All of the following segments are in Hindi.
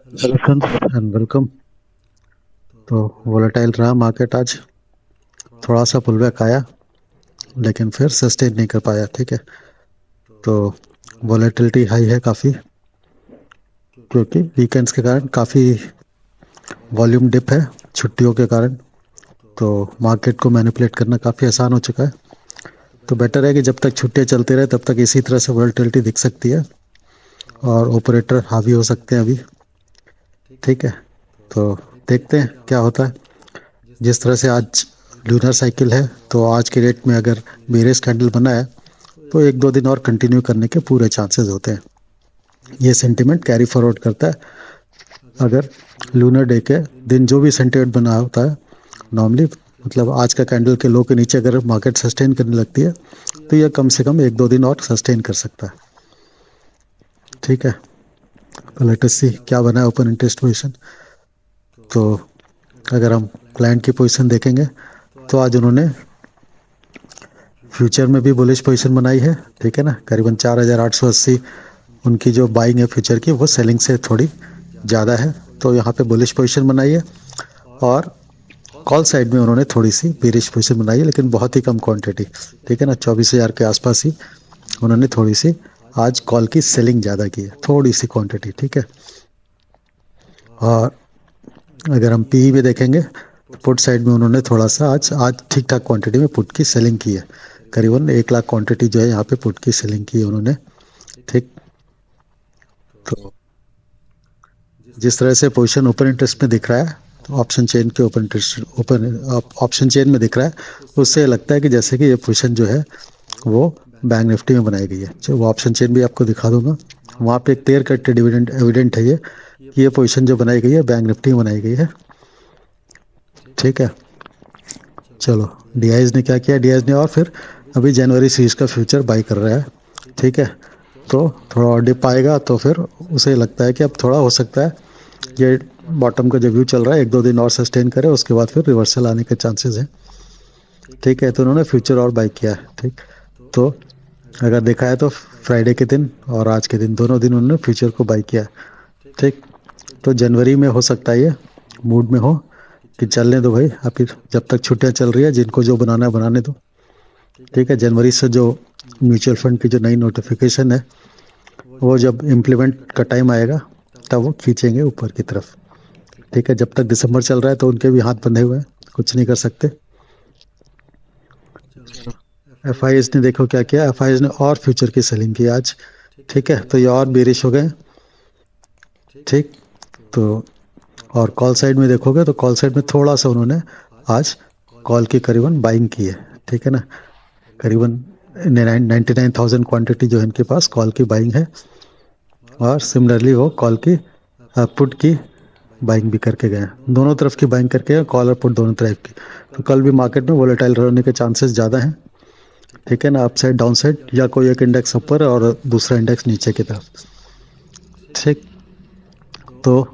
Hello friends and welcome. तो वोलेटाइल रहा मार्केट आज, थोड़ा सा पुलबैक आया लेकिन फिर सस्टेन नहीं कर पाया। ठीक है, तो वोलेटिलिटी हाई है काफ़ी, क्योंकि वीकेंड्स के कारण काफ़ी वॉल्यूम डिप है छुट्टियों के कारण। तो मार्केट को मैनिपुलेट करना काफ़ी आसान हो चुका है। तो बेटर है कि जब तक छुट्टियां चलती रहे तब तक इसी तरह से वोलेटिलिटी दिख सकती है और ऑपरेटर हावी हो सकते हैं अभी। ठीक है, तो देखते हैं क्या होता है। जिस तरह से आज लूनर साइकिल है, तो आज के डेट में अगर बेरियस कैंडल बना है तो एक दो दिन और कंटिन्यू करने के पूरे चांसेस होते हैं। ये सेंटिमेंट कैरी फॉरवर्ड करता है। अगर लूनर डे के दिन जो भी सेंटिमेंट बना होता है नॉर्मली, मतलब आज का कैंडल के लो के नीचे अगर मार्केट सस्टेन करने लगती है तो यह कम से कम एक दो दिन और सस्टेन कर सकता है। ठीक है, तो लेट अस सी क्या बना है ओपन इंटरेस्ट पोजीशन। तो अगर हम क्लाइंट की पोजीशन देखेंगे तो आज उन्होंने फ्यूचर में भी बुलिश पोजीशन बनाई है। ठीक है ना, करीबन 4,880 उनकी जो बाइंग है फ्यूचर की वो सेलिंग से थोड़ी ज़्यादा है, तो यहाँ पे बुलिश पोजीशन बनाई है। और कॉल साइड में उन्होंने थोड़ी सी बेरिश पोजीशन बनाई है, लेकिन बहुत ही कम क्वांटिटी। ठीक है ना, 24,000 के आसपास ही उन्होंने थोड़ी सी आज कॉल की सेलिंग ज़्यादा की है, थोड़ी सी क्वांटिटी। ठीक है, और अगर हम पी में देखेंगे तो पुट साइड में उन्होंने थोड़ा सा आज आज ठीक ठाक क्वांटिटी में पुट की सेलिंग की है। करीबन 1 लाख क्वांटिटी जो है यहाँ पे पुट की सेलिंग की है उन्होंने। ठीक, तो जिस तरह से पोजीशन ओपन इंटरेस्ट में दिख रहा है, तो ऑप्शन चेन के open interest open option chain में दिख रहा है, उससे लगता है कि जैसे कि ये पोजीशन जो है वो बैंक निफ्टी में बनाई गई है। जो वो ऑप्शन चेन भी आपको दिखा दूंगा, वहाँ पे एक क्लियर कट डिविडेंड एविडेंट है ये कि ये पोजीशन जो बनाई गई है बैंक निफ्टी में बनाई गई है। ठीक है, चलो डीआईज ने क्या किया, डीआईज ने और फिर अभी जनवरी सीरीज का फ्यूचर बाई कर रहा है। ठीक है, तो थोड़ा और डिप आएगा तो फिर उसे लगता है कि अब थोड़ा हो सकता है ये बॉटम का जो व्यू चल रहा है एक दो दिन और सस्टेन करे, उसके बाद फिर रिवर्सल आने के चांसेस हैं। ठीक है, तो उन्होंने फ्यूचर और बाई किया है। ठीक, तो अगर देखा है तो फ्राइडे के दिन और आज के दिन दोनों दिन उन्होंने फ्यूचर को बाई किया है। ठीक, तो जनवरी में हो सकता है ये मूड में हो कि चलने दो भाई, अब फिर जब तक छुट्टियां चल रही है जिनको जो बनाना है बनाने दो। ठीक है, जनवरी से जो म्यूचुअल फंड की जो नई नोटिफिकेशन है वो जब इम्प्लीमेंट का टाइम आएगा तब वो खींचेंगे ऊपर की तरफ। ठीक है, जब तक दिसंबर चल रहा है तो उनके भी हाथ बंधे हुए हैं, कुछ नहीं कर सकते। एफ आई एस ने देखो क्या किया, एफ आई एस ने और फ्यूचर की सेलिंग की आज। ठीक है, तो ये और बेरिश हो गए। ठीक, तो और कॉल साइड में देखोगे तो कॉल साइड में थोड़ा सा उन्होंने आज कॉल की करीबन बाइंग की है। ठीक है ना, करीबन 99,000 क्वांटिटी जो है इनके पास कॉल की बाइंग है। और सिमिलरली वो कॉल की पुट की बाइंग भी करके गए हैं, दोनों तरफ की बाइंग करके कॉल और पुट दोनों तरफ की। तो कल भी मार्केट में वोलेटाइल रहने के चांसेस ज़्यादा हैं। ठीक है ना, अप साइड डाउन साइड या कोई एक इंडेक्स ऊपर और दूसरा इंडेक्स नीचे की तरफ। ठीक, तो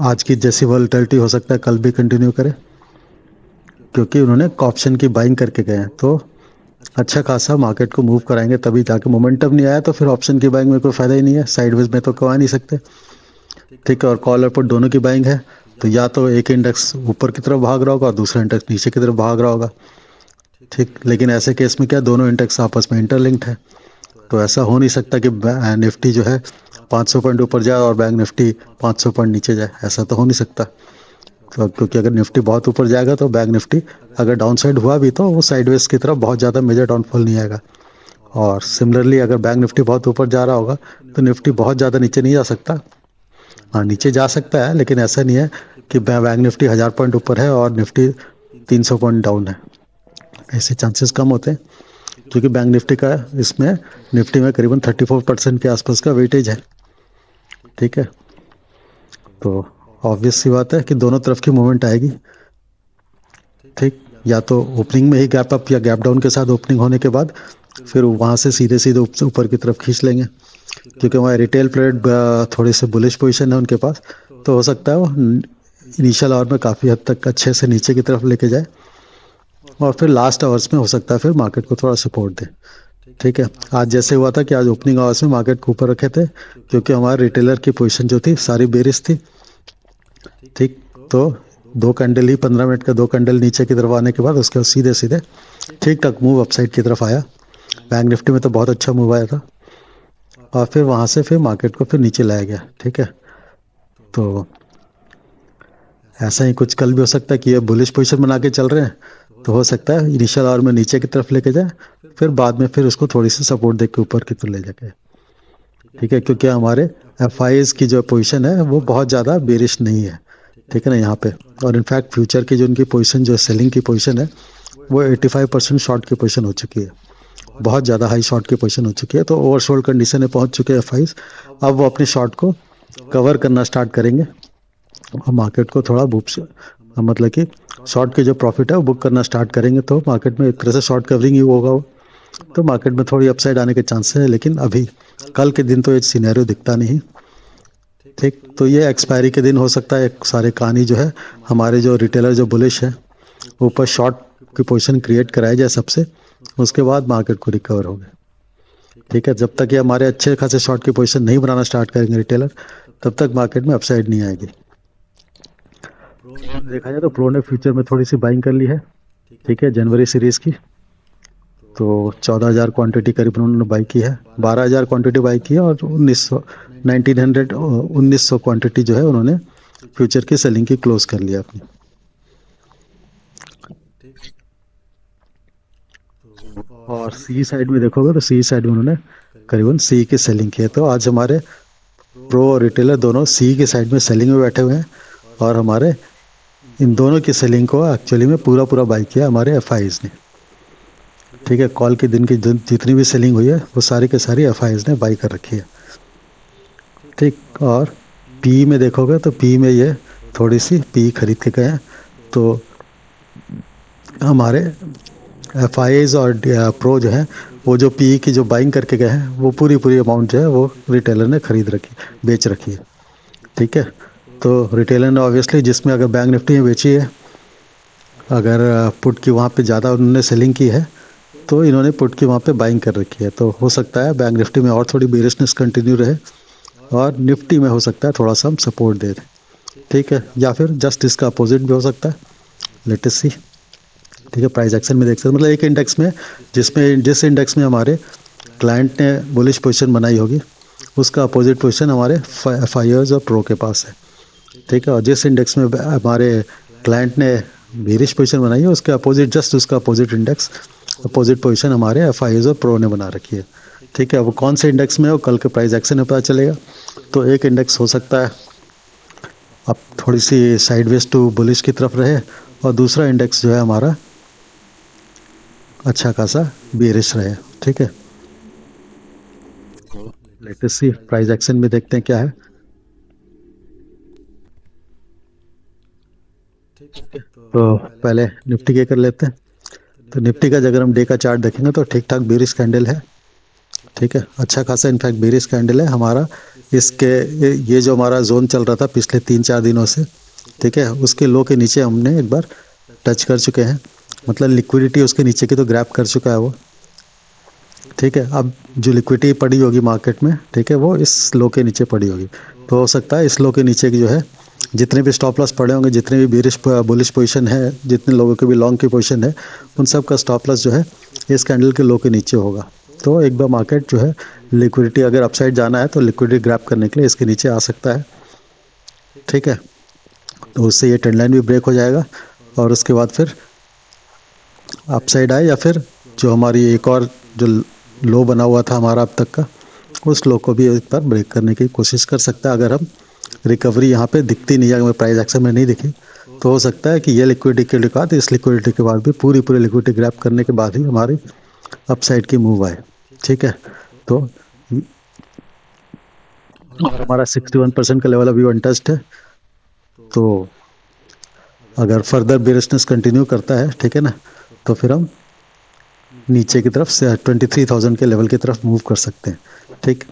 आज की जैसी वोलेटिलिटी हो सकता है कल भी कंटिन्यू करे, क्योंकि उन्होंने ऑप्शन की बाइंग करके गए हैं। तो अच्छा खासा मार्केट को मूव कराएंगे, तभी जाके मोमेंटम नहीं आया तो फिर ऑप्शन की बाइंग में कोई फायदा ही नहीं है, साइडवेज में तो कमा नहीं सकते। ठीक है, और कॉल और पुट दोनों की बाइंग है, तो या तो एक इंडेक्स ऊपर की तरफ भाग रहा होगा और दूसरा इंडेक्स नीचे की तरफ भाग रहा होगा। ठीक, लेकिन ऐसे केस में क्या दोनों इंडेक्स आपस में इंटरलिंक्ड है, तो ऐसा हो नहीं सकता कि निफ्टी जो है 500 पॉइंट ऊपर जाए और बैंक निफ्टी 500 पॉइंट नीचे जाए, ऐसा तो हो नहीं सकता। तो क्योंकि अगर निफ्टी बहुत ऊपर जाएगा तो बैंक निफ्टी अगर डाउन साइड हुआ भी तो वो साइडवेज की तरफ बहुत ज़्यादा मेजर डाउनफॉल नहीं आएगा। और सिमिलरली अगर बैंक निफ्टी बहुत ऊपर जा रहा होगा तो निफ्टी बहुत ज़्यादा नीचे नहीं जा सकता। हाँ, नीचे जा सकता है लेकिन ऐसा नहीं है कि बैंक निफ्टी 1,000 पॉइंट ऊपर है और निफ्टी 300 पॉइंट डाउन है, ऐसे चांसेस कम होते हैं। क्योंकि बैंक निफ्टी का इसमें निफ्टी में करीबन 34% के आसपास का वेटेज है। ठीक है, तो ऑब्वियस सी बात है कि दोनों तरफ की मूवमेंट आएगी। ठीक, या तो ओपनिंग में ही गैप अप या गैप डाउन के साथ ओपनिंग होने के बाद फिर वहाँ से सीधे सीधे ऊपर की तरफ खींच लेंगे, क्योंकि वहाँ रिटेल प्लेयर थोड़े से बुलिश पोजीशन है उनके पास। तो हो सकता है वो इनिशियल आवर में काफ़ी हद तक अच्छे से नीचे की तरफ लेके जाए और फिर लास्ट आवर्स में हो सकता है फिर मार्केट को थोड़ा सपोर्ट दे। ठीक है। आज जैसे हुआ था कि आज ओपनिंग आवर्स में मार्केट को ऊपर रखे थे क्योंकि हमारे रिटेलर की पोजीशन जो थी सारी बेरिश थी। ठीक, तो 2 कैंडल ही 15 मिनट का 2 कैंडल नीचे की तरफ आने के बाद उसके बाद सीधे सीधे ठीक ठाक मूव अपसाइड की तरफ आया। बैंक निफ्टी में तो बहुत अच्छा मूव आया था और फिर वहाँ से फिर मार्केट को फिर नीचे लाया गया। ठीक है, तो ऐसा ही कुछ कल भी हो सकता है कि ये बुलिश पोजीशन बना के चल रहे हैं, तो हो सकता है इनिशियल आवर में नीचे की तरफ लेके जाए, फिर बाद में फिर उसको थोड़ी सी सपोर्ट दे के ऊपर की तरफ ले जाके। ठीक है, क्योंकि हमारे एफ की जो पोजीशन है वो बहुत ज़्यादा बेरिश नहीं है। ठीक है ना यहाँ पे, और इनफैक्ट फ्यूचर की जो उनकी पोजीशन जो सेलिंग की पोजीशन है वो 85% शॉर्ट की पोजीशन हो चुकी है, बहुत ज़्यादा हाई शॉर्ट की पोजीशन हो चुकी है। तो ओवरसोल्ड कंडीशन में पहुंच चुके हैं एफ। अब वो अपनी शॉर्ट को कवर करना स्टार्ट करेंगे और मार्केट को थोड़ा बुक मतलब कि शॉर्ट के जो प्रॉफिट है वो बुक करना स्टार्ट करेंगे, तो मार्केट में एक तरह से शॉर्ट कवरिंग ही होगा वो, तो मार्केट में थोड़ी अपसाइड आने के चांसेस है। लेकिन अभी कल के दिन तो ये सिनेरियो दिखता नहीं। ठीक, तो ये एक्सपायरी के दिन हो सकता है सारे कहानी जो है हमारे जो रिटेलर जो बुलिश है ऊपर शॉर्ट की पोजीशन क्रिएट कराया जाए सबसे, उसके बाद मार्केट को रिकवर होगा। ठीक है, जब तक ये हमारे अच्छे खासे शॉर्ट की पोजीशन नहीं बनाना स्टार्ट करेंगे रिटेलर, तब तक मार्केट में अपसाइड नहीं आएगी। देखा जाए तो प्रो ने फ्यूचर में थोड़ी सी बाइंग कर ली है। ठीक है, जनवरी सीरीज की तो 14,000 क्वांटिटी करीबन उन्होंने बाई की है, 12,000 क्वांटिटी बाई की है और 1900 क्वांटिटी जो है उन्होंने फ्यूचर की सेलिंग की क्लोज कर लिया अपनी। और सी साइड में देखोगे तो सी साइड में उन्होंने करीबन सी की सेलिंग की है। तो आज हमारे प्रो और रिटेलर दोनों सी की साइड में सेलिंग में बैठे हुए हैं और हमारे इन दोनों की सेलिंग को एक्चुअली में पूरा पूरा बाई किया हमारे एफ ने। ठीक है, कॉल के दिन की जितनी भी सेलिंग हुई है वो सारी के सारी एफ ने बाई कर रखी है। ठीक, और पी में देखोगे तो पी में ये थोड़ी सी पी खरीद के गए हैं, तो हमारे एफ और प्रो जो है वो जो पी की जो बाइंग करके गए हैं वो पूरी पूरी अमाउंट जो है वो रिटेलर ने खरीद रखी, बेच रखी है। ठीक है, तो रिटेलर ने ऑब्वियसली जिसमें अगर बैंक निफ्टी में बेची है, अगर पुट की वहाँ पे ज़्यादा उन्होंने सेलिंग की है तो इन्होंने पुट की वहाँ पे बाइंग कर रखी है। तो हो सकता है बैंक निफ्टी में और थोड़ी बेरिशनेस कंटिन्यू रहे और निफ्टी में हो सकता है थोड़ा सा हम सपोर्ट दे दें। ठीक है, या फिर जस्ट इसका अपोजिट भी हो सकता है, लेटेस्ट सी। ठीक है, प्राइस एक्शन में देख सकते मतलब एक इंडेक्स में जिस इंडेक्स में हमारे क्लाइंट ने बुलिश पोजीशन बनाई होगी उसका अपोजिट पोजीशन हमारे एफ और प्रो के पास है। ठीक है, और जिस इंडेक्स में हमारे क्लाइंट ने बेरिश पोजीशन बनाई है उसके अपोजिट जस्ट उसका अपोजिट इंडेक्स अपोजिट पोजीशन हमारे एफ और प्रो ने बना रखी है। ठीक है, वो कौन से इंडेक्स में है वो कल के प्राइस एक्शन में पता चलेगा। तो एक इंडेक्स हो सकता है अब थोड़ी सी साइडवेज टू बुलिश की तरफ रहे और दूसरा इंडेक्स जो है हमारा अच्छा खासा बेरिश रहे। ठीक है, लेटेस्ट सी प्राइस एक्शन में देखते हैं क्या है। तो पहले निफ्टी के कर लेते हैं। तो निफ्टी का अगर हम डे का चार्ट देखेंगे तो ठीक ठाक बेरिश कैंडल है। ठीक है, अच्छा खासा इनफैक्ट बेरिश कैंडल है हमारा। इसके ये जो हमारा जोन चल रहा था पिछले 3-4 दिनों से, ठीक है, उसके लो के नीचे हमने एक बार टच कर चुके हैं, मतलब लिक्विडिटी उसके नीचे की तो ग्रैब कर चुका है वो। ठीक है, अब जो लिक्विडिटी पड़ी होगी मार्केट में, ठीक है, वो इस लो के नीचे पड़ी होगी। तो हो सकता है इस लो के नीचे की जो है जितने भी स्टॉप लॉस पड़े होंगे, जितने भी बेरिश बुलिश पोजीशन है, जितने लोगों के भी लॉन्ग की पोजीशन है, उन सब का स्टॉप लॉस जो है इस कैंडल के लो के नीचे होगा। तो एक बार मार्केट जो है लिक्विडिटी अगर अपसाइड जाना है तो लिक्विडिटी ग्रैब करने के लिए इसके नीचे आ सकता है। ठीक है, तो उससे ये ट्रेंड लाइन भी ब्रेक हो जाएगा और उसके बाद फिर अपसाइड आए या फिर जो हमारी एक और जो लो बना हुआ था हमारा अब तक का, उस लो को भी एक बार ब्रेक करने की कोशिश कर सकता है। अगर हम रिकवरी यहाँ पे दिखती नहीं है, अगर प्राइस एक्शन में नहीं दिखी, तो हो सकता है कि ये लिक्विडिटी के बाद इस लिक्विडिटी के बाद भी पूरी लिक्विडिटी ग्रैब करने के बाद ही हमारी अपसाइड की मूव आए। ठीक है, तो और हमारा 61% का लेवल अभी अनटच्ड है। तो अगर फर्दर बेरिशनेस कंटिन्यू करता है, ठीक है ना, तो फिर हम नीचे की तरफ से 23,000 के लेवल की तरफ मूव कर सकते हैं। ठीक,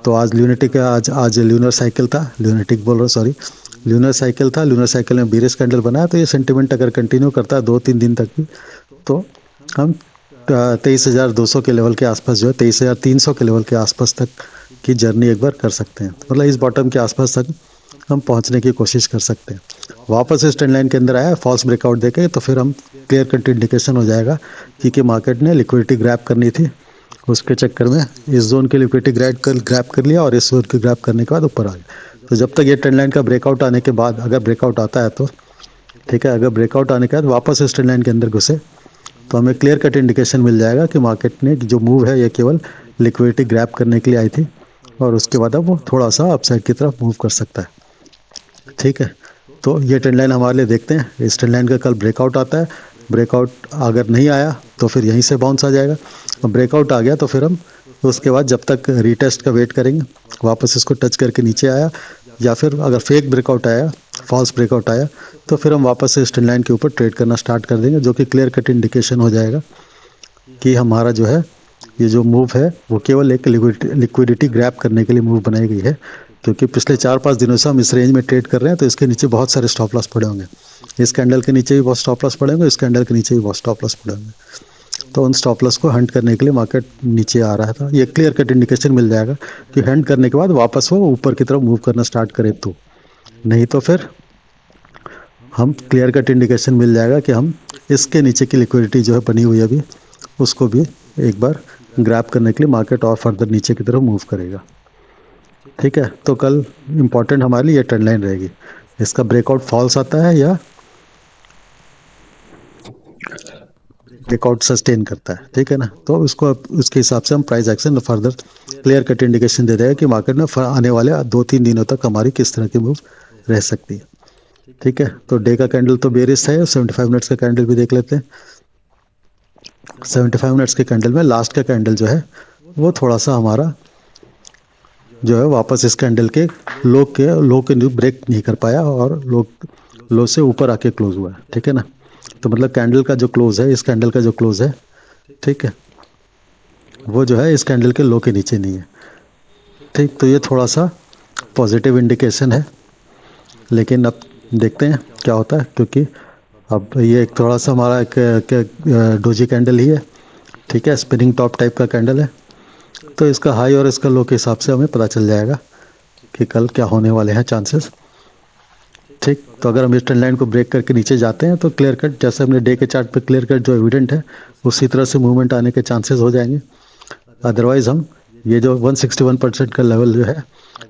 तो आज ल्यूनेटिक का आज ल्यूनर साइकिल था, ल्यूनेटिक बोल रहा हूँ सॉरी, ल्यूनर साइकिल था। ल्यूनर साइकिल में बेरिश कैंडल बनाया, तो ये सेंटिमेंट अगर कंटिन्यू करता है 2-3 दिन तक भी, तो हम 23,200 के लेवल के आसपास जो है 23,300 के लेवल के आसपास तक की जर्नी एक बार कर सकते हैं। मतलब इस बॉटम के आसपास तक हम पहुंचने की कोशिश कर सकते हैं। वापस इस ट्रेंड लाइन के अंदर आया फॉल्स ब्रेकआउट देके तो फिर हम क्लियर कट इंडिकेशन हो जाएगा कि मार्केट ने लिक्विडिटी ग्रैब करनी थी, उसके चक्कर में इस जोन की लिक्विडिटी ग्रैब कर लिया और इस जोन की ग्रैब करने के बाद ऊपर आ गया। तो जब तक ये ट्रेंड लाइन का ब्रेकआउट आने के बाद, अगर ब्रेकआउट आता है तो ठीक है, अगर ब्रेकआउट आने के बाद वापस इस ट्रेंड लाइन के अंदर घुसे तो हमें क्लियर कट इंडिकेशन मिल जाएगा कि मार्केट ने जो मूव है ये केवल लिक्विडिटी ग्रैब करने के लिए आई थी और उसके बाद अब वो थोड़ा सा अपसाइड की तरफ मूव कर सकता है। ठीक है, तो ये ट्रेंड लाइन हमारे लिए देखते हैं। इस ट्रेंड लाइन का कल ब्रेकआउट आता है, ब्रेकआउट अगर नहीं आया तो फिर यहीं से बाउंस आ जाएगा, और ब्रेकआउट आ गया तो फिर हम उसके बाद जब तक रीटेस्ट का वेट करेंगे, वापस इसको टच करके नीचे आया या फिर अगर फेक ब्रेकआउट आया, फॉल्स ब्रेकआउट आया, तो फिर हम वापस से इस ट्रेंड लाइन के ऊपर ट्रेड करना स्टार्ट कर देंगे, जो कि क्लियर कट इंडिकेशन हो जाएगा कि हमारा जो है ये जो मूव है वो केवल एक लिक्विडिटी ग्रैब करने के लिए मूव बनाई गई है। क्योंकि पिछले 4-5 दिनों से हम इस रेंज में ट्रेड कर रहे हैं, तो इसके नीचे बहुत सारे स्टॉप लॉस पड़े होंगे। इस कैंडल के नीचे भी बहुत स्टॉप लॉस पड़े होंगे, इस कैंडल के नीचे भी बहुत स्टॉप लॉस पड़े होंगे। तो उन स्टॉप लॉस को हंट करने के लिए मार्केट नीचे आ रहा था। ये क्लियर कट इंडिकेशन मिल जाएगा कि हंट करने के बाद वापस वो ऊपर की तरफ मूव करना स्टार्ट करे, तो नहीं तो फिर हम क्लियर कट इंडिकेशन मिल जाएगा कि हम इसके नीचे की लिक्विडिटी जो है बनी हुई है अभी, उसको भी एक बार ग्रैब करने के लिए मार्केट और फर्दर नीचे की तरफ मूव करेगा। ठीक है, तो कल इम्पॉर्टेंट हमारे लिए ये ट्रेंड लाइन रहेगी। इसका ब्रेकआउट फॉल्स आता है या ब्रेकआउट सस्टेन करता है, ठीक है ना, तो उसको उसके हिसाब से हम price action further clear cut indication दे देगा कि मार्केट में आने वाले 2-3 दिनों तक हमारी किस तरह की मूव रह सकती है। ठीक है, तो डे का कैंडल तो बेरिश है, 75 मिनट्स का कैंडल भी देख लेते हैं। 75 मिनट्स के कैंडल में लास्ट का कैंडल जो है वो थोड़ा सा हमारा जो है वापस इस कैंडल के लो के ब्रेक नहीं कर पाया और लो से ऊपर आके क्लोज हुआ है। ठीक है ना, तो मतलब कैंडल का जो क्लोज है, इस कैंडल का जो क्लोज है, ठीक है, वो जो है इस कैंडल के लो के नीचे नहीं है। ठीक, तो ये थोड़ा सा पॉजिटिव इंडिकेशन है, लेकिन अब देखते हैं क्या होता है, क्योंकि अब ये एक थोड़ा सा हमारा एक डोजी कैंडल ही है। ठीक है, स्पिनिंग टॉप टाइप का कैंडल है, तो इसका हाई और इसका लो के हिसाब से हमें पता चल जाएगा कि कल क्या होने वाले हैं चांसेस। ठीक, तो अगर हम इस ट्रेंड लाइन को ब्रेक करके नीचे जाते हैं तो क्लियर कट, जैसे हमने डे के चार्ट पे क्लियर कट जो एविडेंट है, उसी तरह से मूवमेंट आने के चांसेस हो जाएंगे। अदरवाइज हम ये जो 161% का लेवल जो है,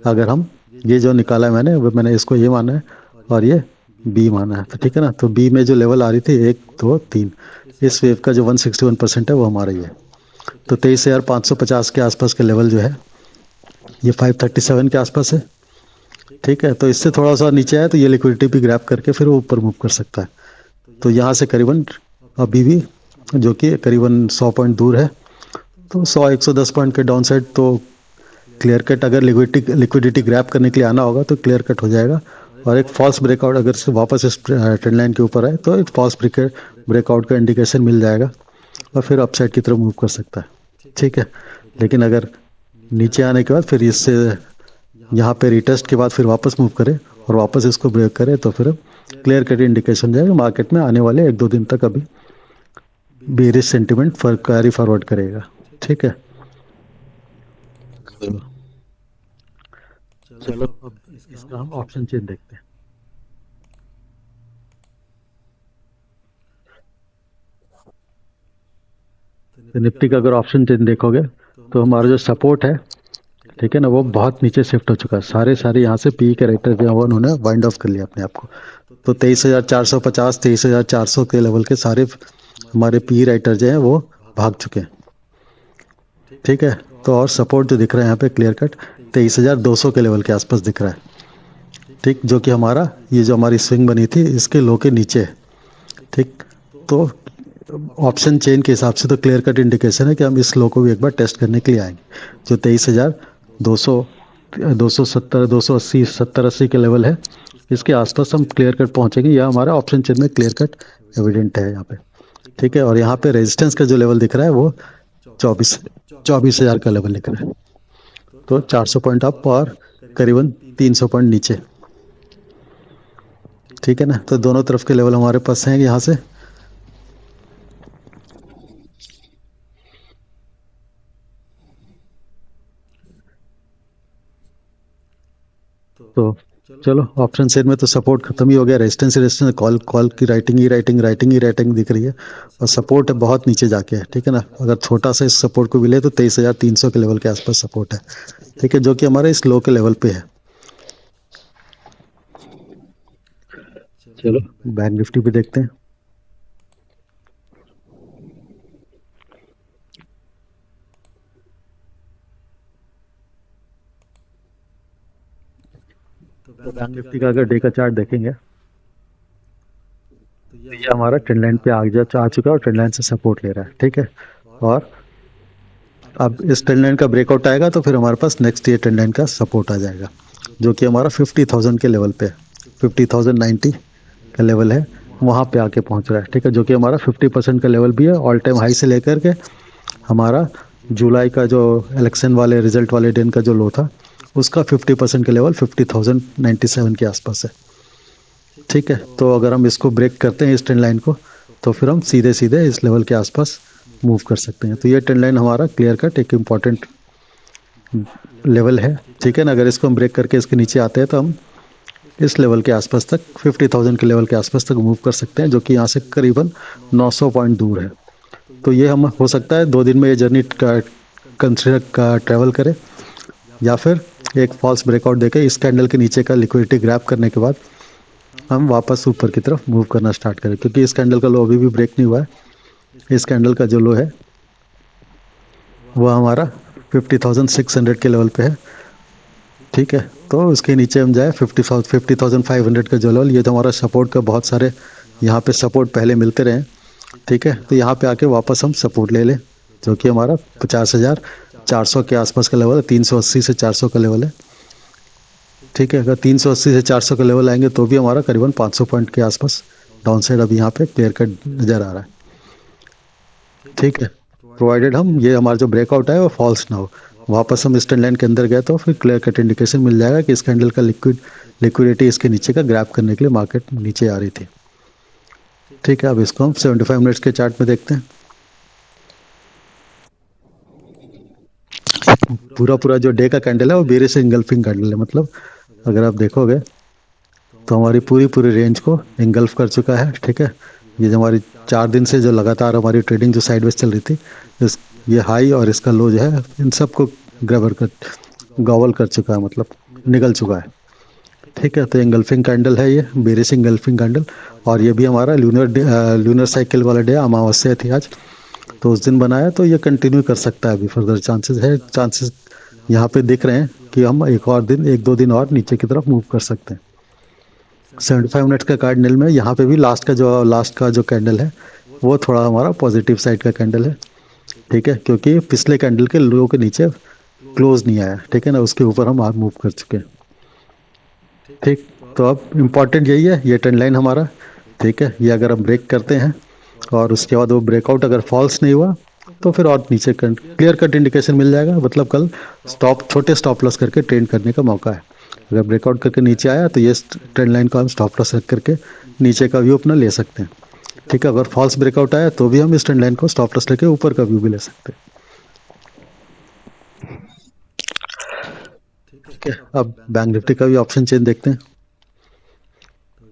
अगर हम ये जो निकाला है मैंने इसको ये माना है और ये बी माना है, तो ठीक है ना, तो बी में जो लेवल आ रही थी 1, 2, 3, इस वेव का जो 161% है वो हमारा ही है। तो 23,550 के आसपास का लेवल जो है ये 537 के आसपास है। ठीक है, तो इससे थोड़ा सा नीचे आया तो ये लिक्विडिटी भी ग्रैब करके फिर वो ऊपर मूव कर सकता है। तो यहाँ से करीबन अभी भी जो कि करीबन 100 पॉइंट दूर है, तो 100-110 पॉइंट के डाउन साइड तो क्लियर कट, अगर लिक्विडिटी ग्रैब करने के लिए आना होगा तो क्लियर कट हो जाएगा। और एक फॉल्स ब्रेकआउट अगर से वापस इस ट्रेंड लाइन के ऊपर आए तो एक फॉल्स ब्रेकआउट का इंडिकेशन मिल जाएगा और फिर अपसाइड की तरफ मूव कर सकता है। ठीक है, लेकिन अगर नीचे आने के बाद फिर इससे यहाँ पे रिटेस्ट के बाद फिर वापस मूव करे और वापस इसको ब्रेक करे तो फिर क्लियर कट इंडिकेशन जाएगा मार्केट में आने वाले 1-2 दिन तक अभी बेरिश सेंटिमेंट कैरी फॉरवर्ड करेगा। ठीक है, चलो अब इसका हम ऑप्शन चेन देखते हैं। तो निफ्टी का अगर ऑप्शन चेन देखोगे तो हमारा जो सपोर्ट है, ठीक है ना, वो बहुत नीचे शिफ्ट हो चुका है। सारे यहाँ से पी कैरेक्टर जो है वो उन्होंने वाइंड ऑफ कर लिया अपने आप को। तो 23,450, 23,400 के लेवल के सारे हमारे पी राइटर जो हैं वो भाग चुके हैं। ठीक है, तो और सपोर्ट जो दिख रहा है यहाँ पे क्लियर कट 23,200 के लेवल के आसपास दिख रहा है। ठीक, जो कि हमारा ये जो हमारी स्विंग बनी थी इसके लो के नीचे है। ठीक, तो ऑप्शन चेन के हिसाब से तो क्लियर कट इंडिकेशन है कि हम इस लो को भी एक बार टेस्ट करने के लिए आएंगे, जो 23,200, 270, 280, 70-80 के लेवल है, इसके आसपास हम क्लियर कट पहुंचेंगे। यह हमारा ऑप्शन चेन में क्लियर कट एविडेंट है यहाँ पे। ठीक है, और यहाँ पे रेजिस्टेंस का जो लेवल दिख रहा है वो 24,000 का लेवल दिख रहा है। तो 400 पॉइंट अप और करीबन 300 पॉइंट नीचे। ठीक है ना, तो दोनों तरफ के लेवल हमारे पास हैं यहाँ से। तो चलो ऑप्शन सेट में तो सपोर्ट खत्म ही हो गया, रेजिस्टेंस रेजिस्टेंस, कॉल कॉल की राइटिंग ही राइटिंग, राइटिंग ही राइटिंग दिख रही है, और सपोर्ट है बहुत नीचे जाके है, ठीक है ना। अगर छोटा सा इस सपोर्ट को भी ले तो 23,300 के लेवल के आसपास सपोर्ट है, ठीक है, जो कि हमारे इस लो के लेवल पे है। चलो बैंक निफ्टी भी देखते हैं। तो बैंक निफ्टी का अगर डे का चार्ट देखेंगे तो ये हमारा ट्रेंड लाइन पे आ चुका है और ट्रेंड लाइन से सपोर्ट ले रहा है, ठीक है। और अब इस ट्रेंड लाइन का ब्रेकआउट आएगा तो फिर हमारे पास नेक्स्ट ईयर ट्रेंड लाइन का सपोर्ट आ जाएगा, जो कि हमारा 50,000 के लेवल पे है, 50,090 का लेवल है, वहाँ पे आके पहुँच रहा है, ठीक है, जो कि हमारा 50% का लेवल भी है। ऑल टाइम हाई से लेकर के हमारा जुलाई का जो इलेक्शन वाले रिजल्ट वाले दिन का जो लो था उसका 50% का लेवल 50,097 के आसपास है, ठीक है। तो अगर हम इसको ब्रेक करते हैं इस ट्रेंड लाइन को, तो फिर हम सीधे सीधे इस लेवल के आसपास मूव कर सकते हैं। तो ये ट्रेंड लाइन हमारा क्लियर कट एक इम्पॉर्टेंट लेवल है, ठीक है ना। अगर इसको हम ब्रेक करके इसके नीचे आते हैं तो हम इस लेवल के आसपास तक 50,000 के लेवल के आसपास तक मूव कर सकते हैं, जो कि यहाँ से करीबन 900 पॉइंट दूर है। तो ये हम हो सकता है 2 दिन में ये जर्नी का कंसिडर का ट्रैवल करें, या फिर एक फॉल्स ब्रेकआउट देके इस कैंडल के नीचे का लिक्विडिटी ग्रैब करने के बाद हम वापस ऊपर की तरफ मूव करना स्टार्ट करें, क्योंकि इस कैंडल का लो अभी भी ब्रेक नहीं हुआ है। इस कैंडल का जो लो है वो हमारा 50,600 के लेवल पे है, ठीक है। तो उसके नीचे हम जाए 50,500 का जो लेवल, ये तो हमारा सपोर्ट का बहुत सारे यहाँ पे सपोर्ट पहले मिलते रहे, ठीक है। तो यहाँ पे आके वापस हम सपोर्ट ले लें, जो कि हमारा 50,400 के आसपास का लेवल है, 380 से 400 का लेवल है, ठीक है। अगर 380 से 400 का लेवल आएंगे तो भी हमारा करीबन 500 पॉइंट के आसपास डाउन साइड अभी यहाँ पे क्लियर कट नज़र आ रहा है, ठीक है। प्रोवाइडेड हम ये हमारा जो ब्रेकआउट है वो फॉल्स ना हो, वापस हम इस ट्रेंड लाइन के अंदर गए तो फिर क्लियर कट इंडिकेशन मिल जाएगा कि इस कैंडल का लिक्विडिटी इसके नीचे का ग्रैब करने के लिए मार्केट नीचे आ रही थी, ठीक है। अब इसको हम 75 मिनट्स के चार्ट में देखते हैं। पूरा पूरा जो डे का कैंडल है वो बेरिश इंगल्फिंग कैंडल है, मतलब अगर आप देखोगे तो हमारी पूरी पूरी रेंज को इंगल्फ कर चुका है, ठीक है। ये जो हमारी 4 दिन से जो लगातार हमारी ट्रेडिंग जो साइडवेज चल रही थी, इस ये हाई और इसका लो जो है इन सबको ग्रैबर कर गॉवल कर चुका है, मतलब निकल चुका है, ठीक है। तो इंगल्फिंग कैंडल है, ये बेरिश इंगल्फिंग कैंडल। और ये भी हमारा ल्यूनर साइकिल वाला डे, अमावस्या थी आज, तो उस दिन बनाया, तो ये कंटिन्यू कर सकता है, अभी फर्दर चांसेस यहाँ पे दिख रहे हैं कि हम एक दो दिन और नीचे की तरफ मूव कर सकते हैं। 75 मिनट्स का कैंडल में यहाँ पे भी लास्ट का जो कैंडल है वो थोड़ा हमारा पॉजिटिव साइड का कैंडल है, ठीक है, क्योंकि पिछले कैंडल के लो के नीचे क्लोज नहीं आया, ठीक है ना, उसके ऊपर हम आज मूव कर चुके हैं, ठीक। तो अब इम्पॉर्टेंट यही है, ये ट्रेंड लाइन हमारा, ठीक है, ये अगर हम ब्रेक करते हैं और उसके बाद वो ब्रेकआउट अगर फॉल्स नहीं हुआ तो फिर और नीचे क्लियर कट इंडिकेशन मिल जाएगा, मतलब कल छोटे स्टॉप लॉस करके ट्रेड करने का मौका है। अगर ब्रेकआउट करके नीचे आया तो ये ट्रेंड लाइन को हम स्टॉप लॉस रख करके नीचे का व्यू अपना ले सकते हैं, ठीक है। अगर फॉल्स ब्रेकआउट आया तो भी हम इस ट्रेंड लाइन को स्टॉप लॉस लेके ऊपर का व्यू भी ले सकते हैं, ठीक है। अब बैंक निफ्टी का भी ऑप्शन चेंज देखते हैं।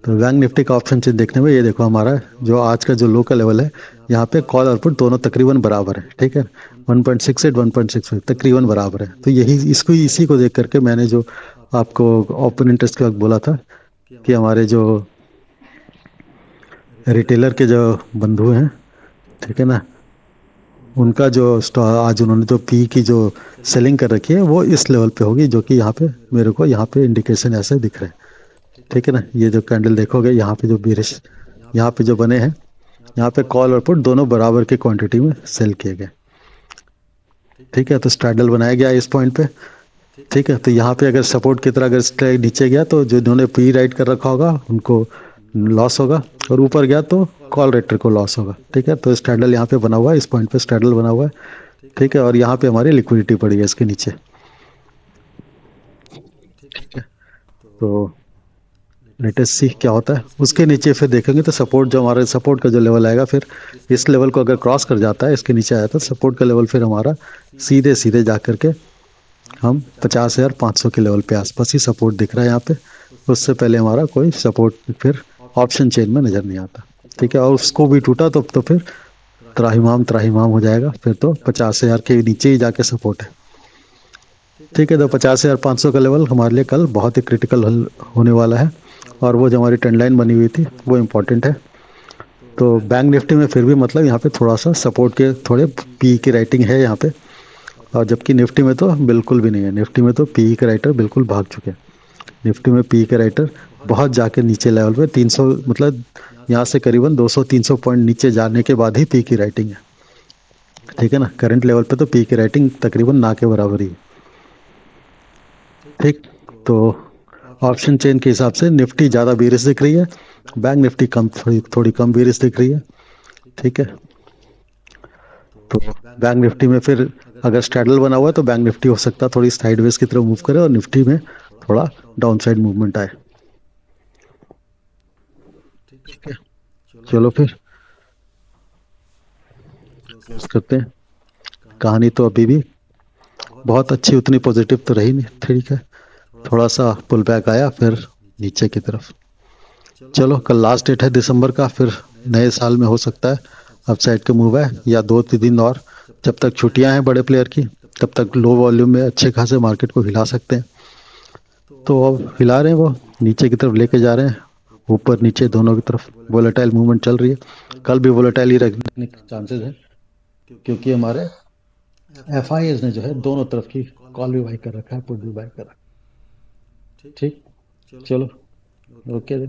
तो बैंक निफ्टी का ऑप्शन चेंज देखने में ये देखो, हमारा जो आज का जो लो का लेवल है यहाँ पे कॉल और पुट दोनों तकरीबन बराबर है, ठीक है, 1.68 1.65 तकरीबन बराबर है। तो यही इसी को देख करके मैंने जो आपको ओपन इंटरेस्ट के वक्त बोला था कि हमारे जो रिटेलर के जो बंधु हैं, ठीक है ना, उनका जो आज उन्होंने जो पी की जो सेलिंग कर रखी है वो इस लेवल पे होगी, जो कि यहाँ पे मेरे को यहाँ पे इंडिकेशन ऐसे दिख रहे हैं, ठीक है ना। ये जो कैंडल देखोगे यहाँ पे जो बेरिश यहाँ पे जो बने हैं, यहाँ पे कॉल और पुट दोनों बराबर की क्वांटिटी में सेल किए गए, ठीक है। तो स्ट्रैडल बनाया गया इस पॉइंट पे, ठीक है। तो यहाँ पे अगर सपोर्ट की तरह अगर नीचे गया तो जो इन्होंने प्री राइट कर रखा होगा उनको लॉस होगा, और ऊपर गया तो कॉल राइटर को लॉस होगा, ठीक है। तो स्ट्रैडल यहाँ पे बना हुआ है, इस पॉइंट पे स्ट्रैडल बना हुआ है, ठीक है। और यहाँ पे हमारी लिक्विडिटी पड़ी है इसके नीचे, ठीक है। तो लेटेस्ट सी क्या होता है, उसके नीचे फिर देखेंगे तो सपोर्ट जो हमारे सपोर्ट का जो लेवल आएगा, फिर इस लेवल को अगर क्रॉस कर जाता है इसके नीचे आया तो सपोर्ट का लेवल फिर हमारा सीधे सीधे जा करके हम 50,500 के लेवल पे आसपास ही सपोर्ट दिख रहा है यहाँ पे। उससे पहले हमारा कोई सपोर्ट फिर ऑप्शन चेन में नज़र नहीं आता। ठीक है, और उसको भी टूटा तो फिर त्राहिमाम त्राहिमाम हो जाएगा, फिर तो 50,000 के नीचे ही जाके सपोर्ट है। ठीक है, तो 50,500 का लेवल हमारे लिए कल बहुत ही क्रिटिकल होने वाला है, और वो जो हमारी ट्रेंड लाइन बनी हुई थी वो इम्पोर्टेंट है। तो बैंक निफ्टी में फिर भी मतलब यहाँ पे थोड़ा सा सपोर्ट के थोड़े पी की राइटिंग है यहाँ पे, और जबकि निफ्टी में तो बिल्कुल भी नहीं है। निफ्टी में तो पी के राइटर बिल्कुल भाग चुके हैं। निफ्टी में पी के राइटर बहुत जाके नीचे लेवल पे 300, मतलब यहाँ से करीबन 200-300 पॉइंट नीचे जाने के बाद ही पी की राइटिंग है। ठीक है ना, करंट लेवल पे तो पी की राइटिंग तकरीबन ना के बराबर ही है। ठीक, तो ऑप्शन चेन के हिसाब से निफ्टी ज़्यादा बेरिश दिख रही है, बैंक निफ्टी कम, थोड़ी कम बेरिश दिख रही है। ठीक है, तो बैंक निफ्टी में फिर अगर स्ट्रैडल बना हुआ है तो बैंक निफ्टी हो सकता है थोड़ी साइडवेज की तरफ मूव करे और निफ्टी में थोड़ा डाउन साइड मूवमेंट आए। ठीक है, चलो फिर क्लोज करते हैं। कहानी तो अभी भी बहुत अच्छी, उतनी पॉजिटिव तो रही नहीं। ठीक है, थोड़ा सा पुल बैक आया फिर नीचे की तरफ। चलो, कल लास्ट डेट है दिसंबर का, फिर नए साल में हो सकता है अपसाइड के मूव है, या 2-3 दिन और, जब तक छुट्टियां हैं बड़े प्लेयर की तब तक लो वॉल्यूम में अच्छे खासे मार्केट को हिला सकते हैं। तो अब हिला रहे हैं, वो नीचे की तरफ लेके जा रहे हैं, ऊपर नीचे दोनों की तरफ वोलेटाइल मूवमेंट चल रही है। कल भी वोलेटाइल ही रखने के चांसेस है, क्योंकि हमारे एफ ने जो है दोनों तरफ की कॉल भी बाई कर रखा है, पुट भी बाई कर रखा है। ठीक, चलो, ओके।